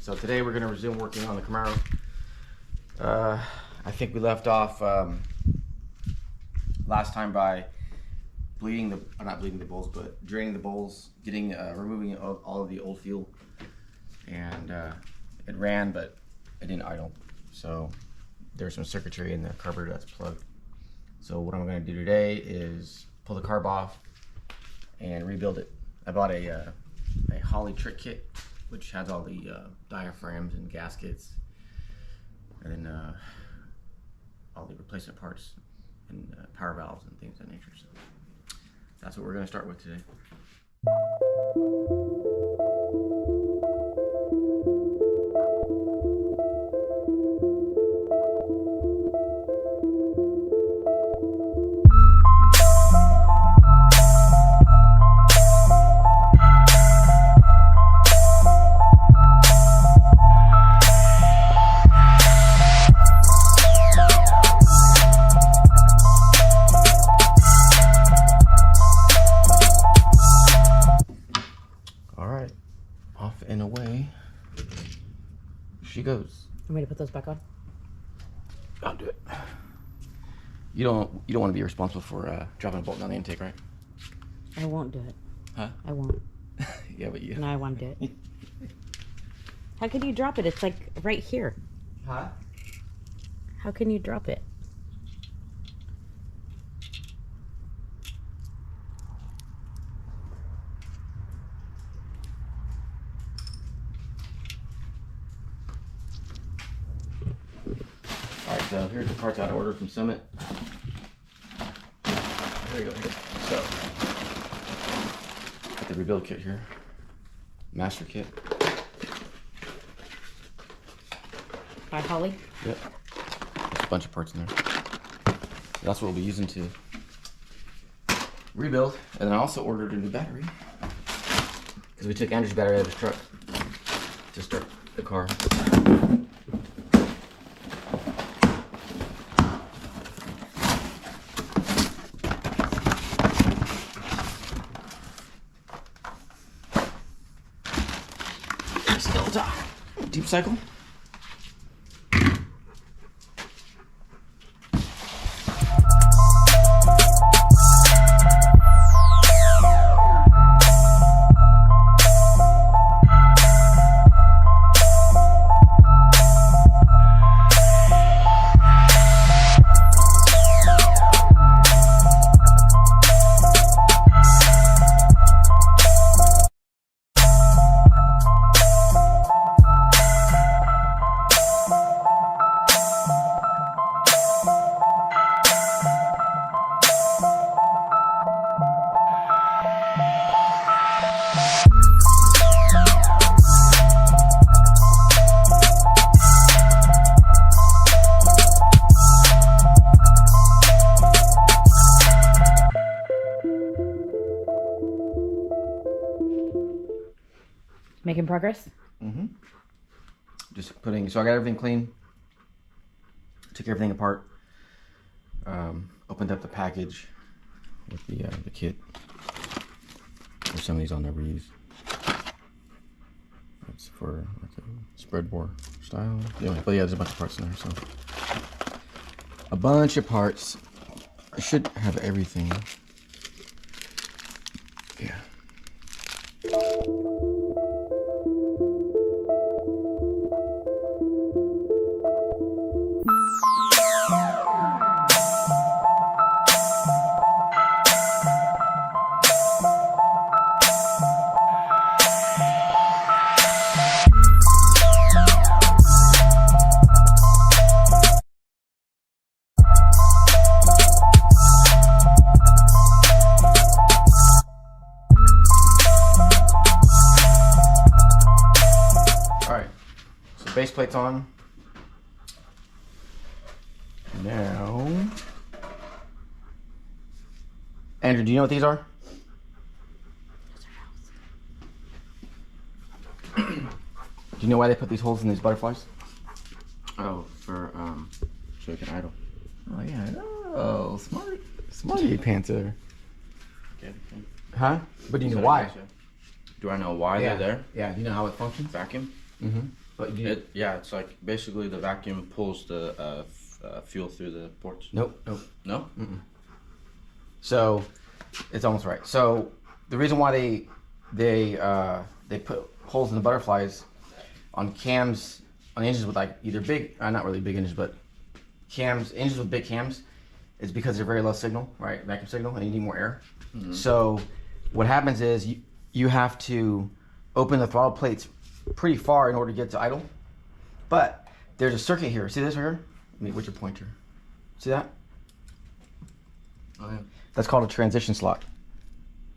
So today we're gonna resume working on the Camaro. I think we left off last time by not bleeding the bowls, but draining the bowls, removing all of the old fuel, and it ran, but it didn't idle. So there's some circuitry in the carburetor that's plugged. So what I'm gonna do today is pull the carb off and rebuild it. I bought a Holley trick kit, which has all the diaphragms and gaskets, and then all the replacement parts and power valves and things of that nature. So that's what we're going to start with today. And away she goes. Want me to put those back on? I'll do it. You don't want to be responsible for dropping a bolt down the intake, right? I won't do it. Huh? I won't. Yeah, but you. No, I won't do it. How can you drop it? It's like right here. Huh? How can you drop it? Alright, so here's the parts I ordered from Summit. There you go. So, got the rebuild kit here. Master kit. By Holley? Yep. There's a bunch of parts in there. That's what we'll be using to rebuild. And then I also ordered a new battery, because we took Andrew's battery out of his truck to start the car. Deep cycle. Making progress? Mm-hmm. Just putting, so I got everything clean. Took everything apart. Opened up the package with the kit. There's some of these I'll never use. That's for like a spread bore style. Yeah, but yeah, there's a bunch of parts in there, so. A bunch of parts. I should have everything. Yeah. Base plate's on. Now, Andrew, do you know what these are? Do you know why they put these holes in these butterflies? Oh, for so you can idle. Oh yeah. Oh, smarty panther. Okay. Huh? But do you know why? Do I know why Yeah. they're there? Yeah. Do you know how it functions? Vacuum. Mm-hmm. But Yeah, it's like basically the vacuum pulls the fuel through the ports. nope. No? So it's almost right. So the reason why they put holes in the butterflies on cams, on engines with like either big, not really big engines, but engines with big cams, is because they're very low signal, right? Vacuum signal, and you need more air. So what happens is you have to open the throttle plates pretty far in order to get to idle. But there's a circuit here. See this right here? Where's your pointer? See that? Oh, yeah. That's called a transition slot.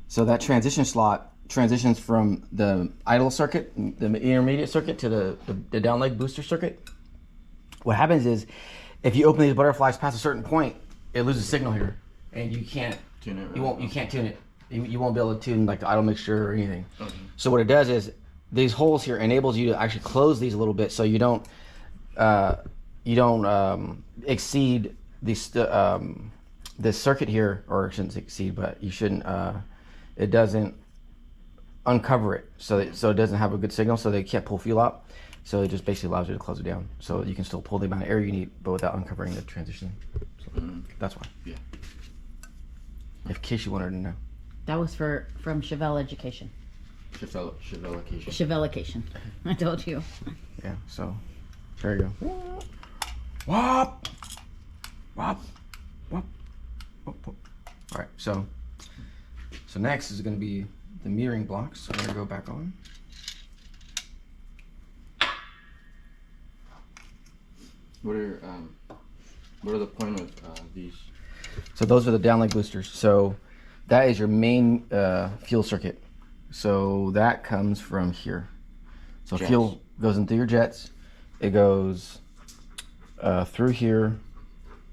So that transition slot transitions from the idle circuit, the intermediate circuit, to the down leg booster circuit. What happens is, if you open these butterflies past a certain point, it loses signal here, and you can't Tune it. you can't tune it. You won't be able to tune like the idle mixture or anything. Okay. So what it does is these holes here enables you to actually close these a little bit, so you don't exceed this circuit here, or it shouldn't exceed, but you shouldn't. It doesn't uncover it, so it doesn't have a good signal, so they can't pull fuel out. So it just basically allows you to close it down, so you can still pull the amount of air you need, but without uncovering the transition. So that's why. Yeah. In case you wanted to know. That was from Chevelle Education. Chevelle-cation. Chevelle-cation. I told you. Yeah. So there you go. Wop, wop, wop, wop, wop. All right. So next is going to be the mirroring blocks. So I'm going to go back on. What are the point of these? So those are the down leg boosters. So that is your main fuel circuit. So that comes from here. So Jets. fuel goes into your jets. It goes through here,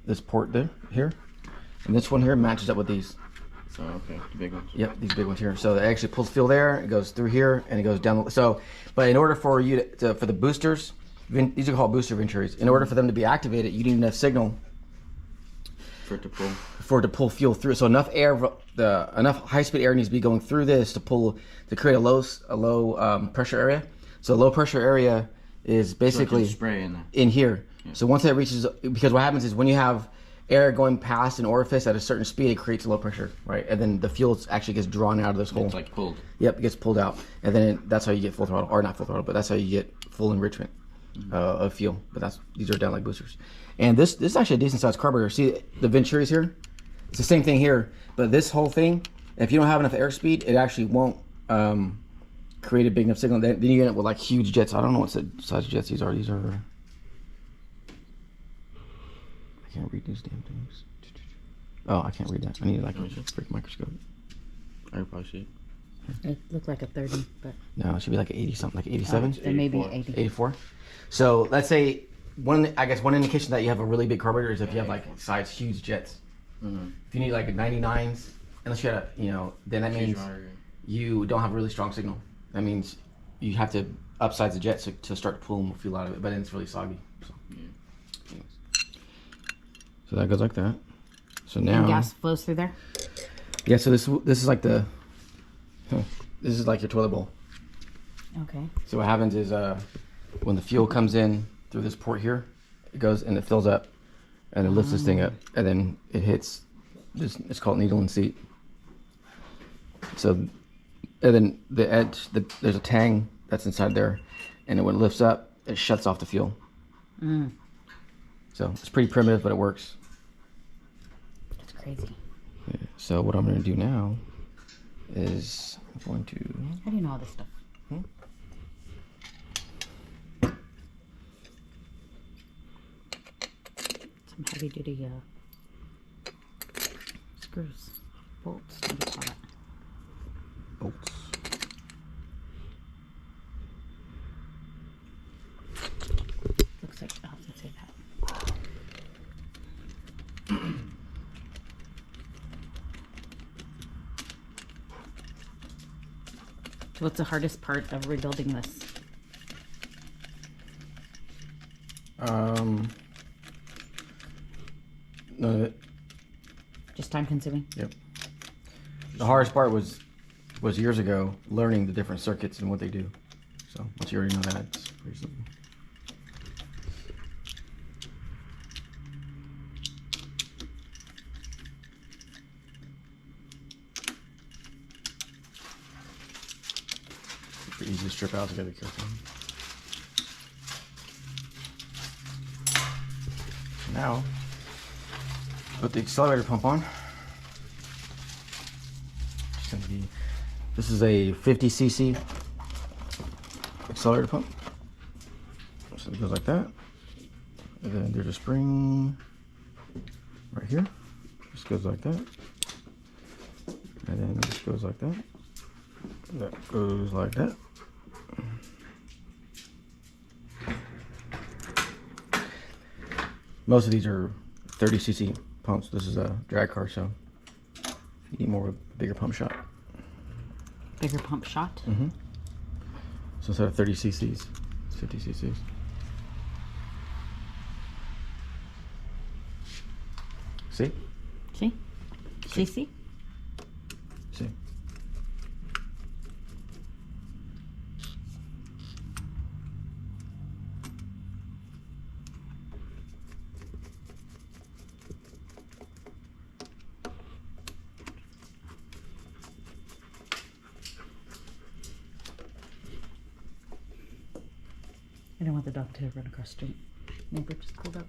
this port here, and this one here matches up with these. So okay, the big ones. Yep, these big ones here. So it actually pulls fuel there. It goes through here and it goes down. But in order for you for the boosters, these are called booster Venturis. In order for them to be activated, you need enough signal For it to pull. for it to pull fuel through. So enough high speed air needs to be going through this to create a low pressure area. So low pressure area is basically spray in there. in here. Yeah. So once it reaches, because what happens is when you have air going past an orifice at a certain speed, it creates low pressure, right? And then the fuel actually gets drawn out of this hole. It's like pulled. Yep, it gets pulled out, and then that's how you get full throttle, or not full throttle, but that's how you get full enrichment of fuel. But these are down leg boosters, and this is actually a decent sized carburetor. See the Venturis here? It's the same thing here, but this whole thing, if you don't have enough airspeed, it actually won't create a big enough signal. Then you end up with like huge jets. I don't know what size jets these are. These are. I can't read these damn things. Oh, I can't read that. I need like a freaking microscope. I could probably see it. It looked like a 30, but No, it should be like 80 something, like 87, then maybe 84. 80. 84. So let's say one indication that you have a really big carburetor is if you have like size huge jets. Mm-hmm. If you need like 99s, unless you had then that means you don't have a really strong signal. That means you have to upsize the jet to start pulling more fuel out of it, but then it's really soggy. So, anyways. So that goes like that. So now And gas flows through there? yeah. So this is like this is like your toilet bowl. Okay. So what happens is when the fuel comes in through this port here, it goes and it fills up, and it lifts this thing up, and then it hits this. It's called needle and seat. So, and then the edge, there's a tang that's inside there, and when it lifts up, it shuts off the fuel. Mm. So it's pretty primitive, but it works. That's crazy. Yeah. So what I'm going to do now is I'm going to. How do you know all this stuff? Some heavy duty screws, bolts, what do you call that? Bolts. Looks like I'll have to say that. So what's the hardest part of rebuilding this? None of it. Just time consuming? Yep. The hardest part was years ago learning the different circuits and what they do. So once you already know that, it's pretty simple. easily strip out, so you gotta be careful. Now, put the accelerator pump on. It's gonna be, this is a 50cc accelerator pump. So it goes like that. And then there's a spring right here. Just goes like that. And then this goes like that. That goes like that. Most of these are 30cc pumps. This is a drag car, so you need more of a bigger pump shot. Bigger pump shot? Mm-hmm. So instead of 30 cc's, it's 50 cc's. See? See? CC? See? I don't want the dog to run across the street. Neighbor just pulled up.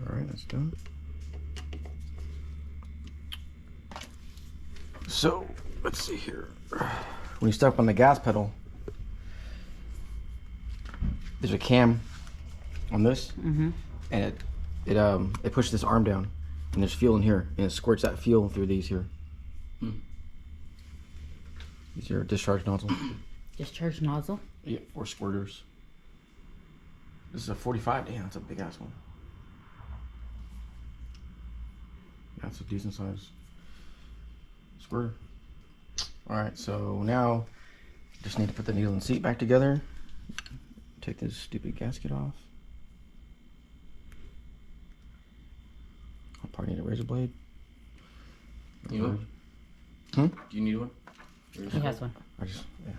All right, that's done. So, let's see here. When you step on the gas pedal, there's a cam on this, and it pushes this arm down, and there's fuel in here, and it squirts that fuel through these here. These are discharge nozzle. Discharge nozzle? Yeah, or squirters. This is a 45. Damn, that's a big ass one. That's a decent size squirter. All right, so now just need to put the needle and seat back together. Take this stupid gasket off. I'll probably need a razor blade. You want? Hmm? Do you need one? He has one. I just, yeah.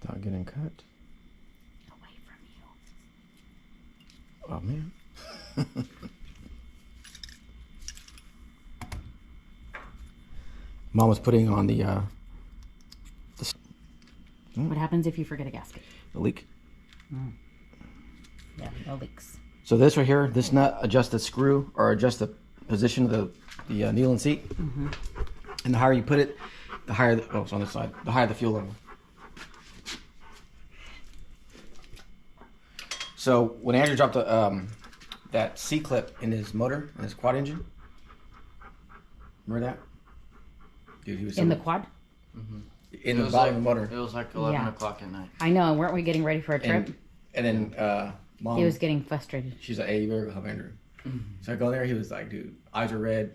Without getting cut. Away from you. Oh man. Mom was putting on the What happens if you forget a gasket? leak. Yeah, no leaks. So this right here, this nut adjusts the screw or adjusts the position of the needle and seat. And the higher you put it, the higher it's on this side. The higher the fuel level. So when Andrew dropped that C clip in his motor, in his quad engine, remember that? Dude, he was In the quad? in the bottom of the motor. It was like 11 o'clock at night. I know, and weren't we getting ready for a trip? And then Mom, He was getting frustrated. she's like, "Hey, you better go help Andrew." So I go there. He was like, "Dude, eyes are red,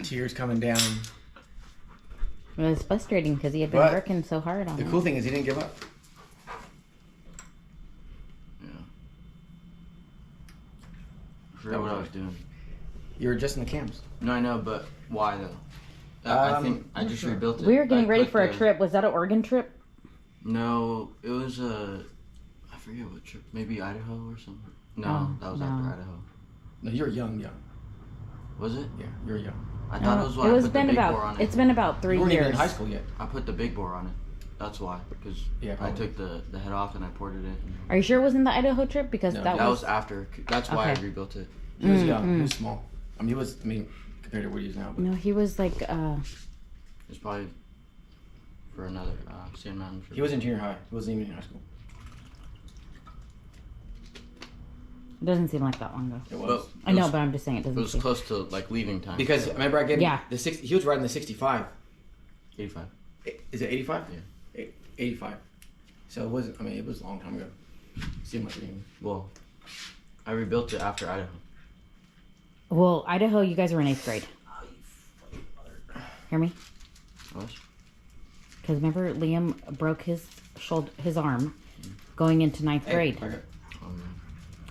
tears coming down." It was frustrating because he had been But working so hard on The it. cool thing is he didn't give up. Yeah. I forgot what I was doing. You were adjusting the cams. No, I know, but why though? I think I just rebuilt it. We were getting I ready put for a the- trip. Was that an Oregon trip? No, it was I forget what trip. Maybe Idaho or something. No, Oh, that was no. after Idaho. No, you're young. Was it? Yeah, you're young. I thought it was when It I was put the been big bore about. on it. It's been about 3 You weren't years. even in high school yet. I put the big bore on it. That's why, because Yeah, I probably. took the head off and I ported it. Are you sure it wasn't the Idaho trip? Because No, that That was. was after. That's why Okay. I rebuilt it. He was young. He was small. I mean, compared to what he is now. But No, he was like. It's probably for another Sand Mountain trip. he was in junior high. He wasn't even in high school. It doesn't seem like that long ago. It was. Well, I know, but I'm just saying it it doesn't was seem. close to like leaving time. Because remember I gave him Yeah. the 60. He was riding the 65. 85. Is it 85? Yeah. 85. So it wasn't. I mean, it was a long time ago. Seemed like it. Well, I rebuilt it after Idaho. Well, Idaho, you guys were in 8th grade. Hear me? What? Because remember, Liam broke his arm going into 9th grade. Okay. Oh, yeah.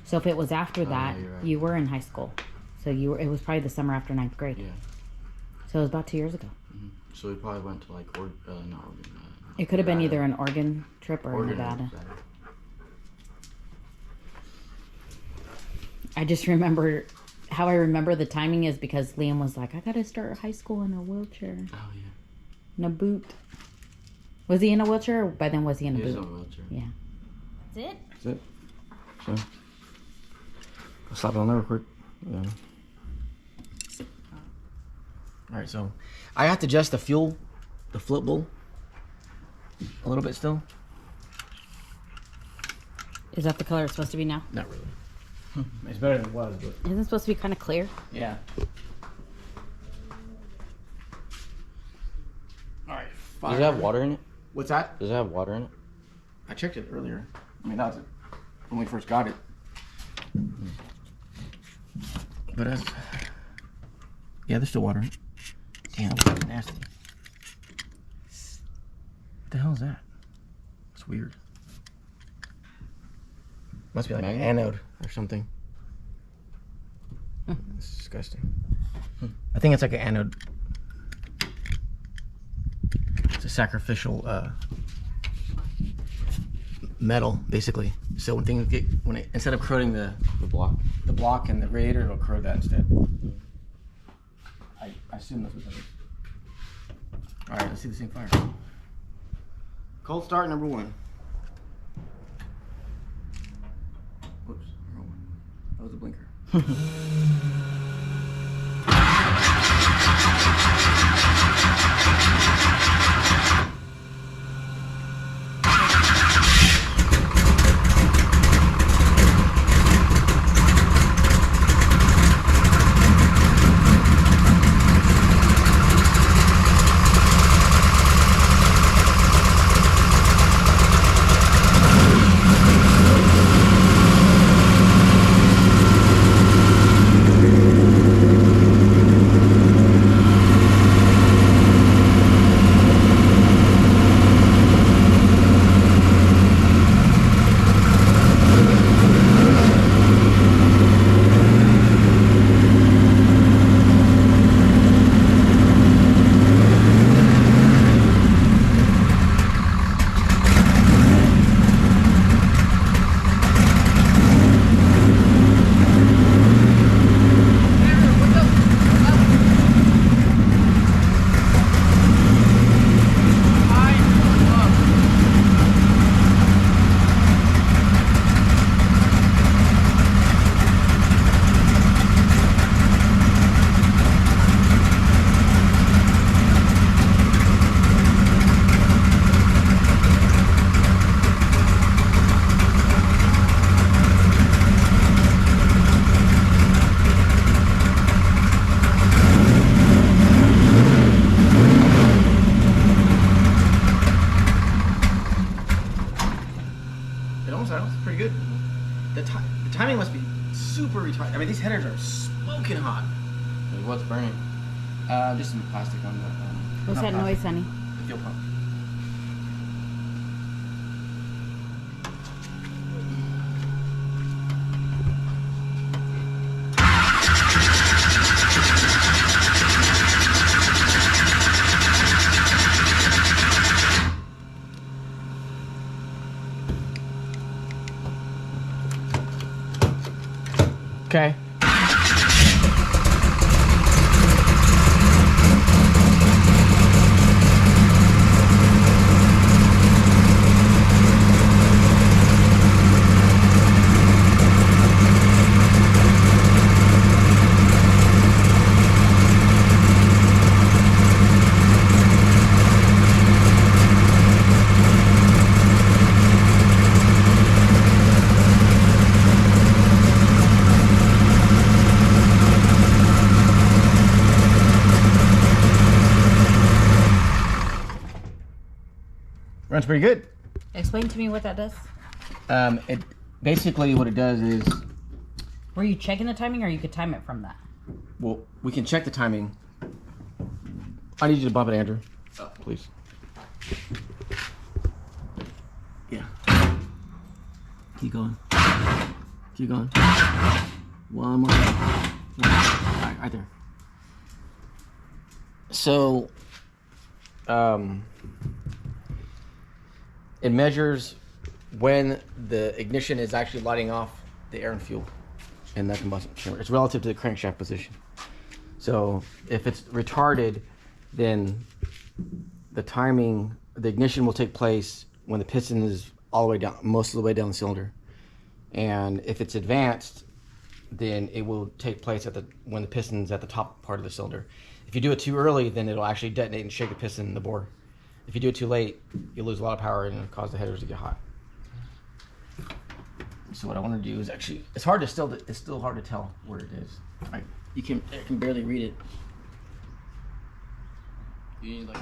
So if it was after that, you're right. you were in high school. So it was probably the summer after 9th grade. Yeah. So it was about 2 years ago. So we probably went to like not Oregon. It could have been either an Oregon trip or Oregon, Nevada. I just remember how I remember the timing is because Liam was like, I gotta start high school in a wheelchair. Oh yeah. In a boot. Was he in a wheelchair or by then was he in a boot? He was in a wheelchair. Yeah. That's it? That's it. So, I'll slap it on there real quick. Yeah. Alright, so I have to adjust the fuel, the flip bowl, a little bit still. Is that the color it's supposed to be now? Not really. It's better than it was, but Isn't it supposed to be kind of clear? yeah. Alright, Does it have water in it? What's that? Does it have water in it? I checked it earlier. I mean, that was it when we first got it. But yeah, there's still water in it. Damn, that's nasty. What the hell is that? It's weird. Must be like an anode or something. It's disgusting. I think it's like an anode. It's a sacrificial metal, basically. So when things get instead of corroding the block and the radiator, it'll corrode that instead. I assume that's what that is. All right, let's see this thing fire. Cold start number 1. Whoops, wrong one. That was a blinker. timing must be super retarded. I mean, these headers are smoking hot. Like, what's burning? Just some plastic on the. What's that noise, honey? The fuel pump. Okay. Runs pretty good. Explain to me what that does. It basically what it does is, Were you checking the timing, or you could time it from that? well, we can check the timing. I need you to bump it, Andrew. Please. Yeah. Keep going. Keep going. One more. All right, right there. So, it measures when the ignition is actually lighting off the air and fuel in that combustion chamber. It's relative to the crankshaft position. So if it's retarded, then the ignition will take place when the piston is all the way down, most of the way down the cylinder. And if it's advanced, then it will take place when the piston's at the top part of the cylinder. If you do it too early, then it'll actually detonate and shake the piston in the bore. If you do it too late, you'll lose a lot of power and it'll cause the headers to get hot. So what I want to do is actually, it's still hard to tell where it is. I can barely read it. You need like.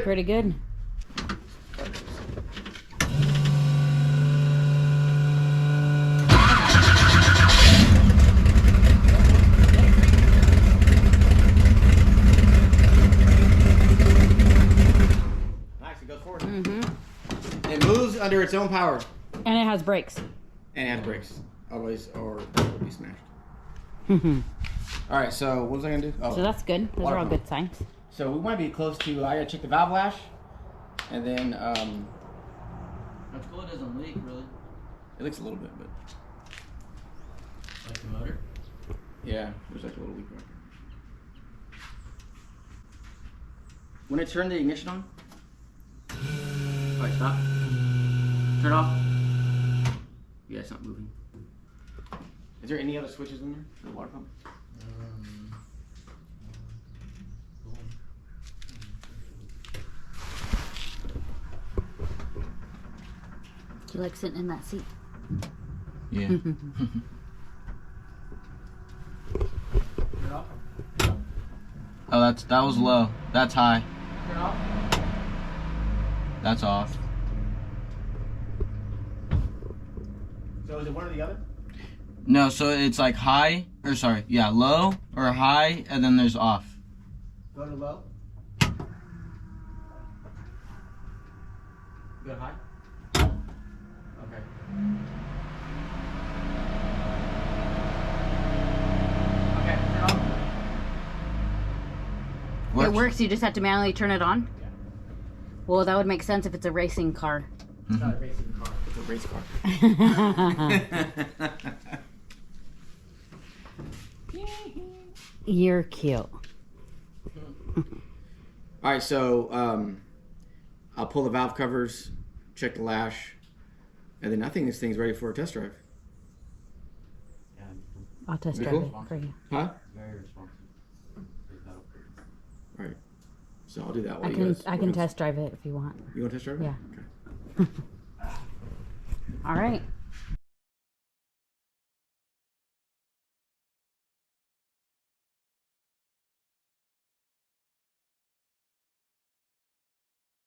Pretty good. Nice, it goes forward. It moves under its own power. And it has brakes. And it has brakes. Always, or it will be smashed. Alright, so what was I going to do? Oh, so that's good. Those are all good signs. So we might be close to, I got to check the valve lash. And then, That's cool, it doesn't leak, really. it leaks a little bit, but Like the motor? yeah, there's like a little leak right there. When I turn the ignition on, alright, stop. Turn off. Yeah, it's not moving. Is there any other switches in there for the water pump? Do you like sitting in that seat? Yeah. Oh, that was low. That's high. That's off. So is it one or the other? No, so it's like high, or sorry, yeah, low or high, and then there's off. Go to low. Go to high. Okay. Okay, turn on. It works. You just have to manually turn it on. Yeah. Well, that would make sense if it's a racing car. It's not a racing car. It's a race car. You're cute. All right, so I'll pull the valve covers, check the lash, and then I think this thing's ready for a test drive. I'll test Be drive cool? it for you. Huh? Very responsive. All right. So I'll do that. I while you can guys I can work on- test drive it if you want. You want to test drive it? Yeah. Okay. All right.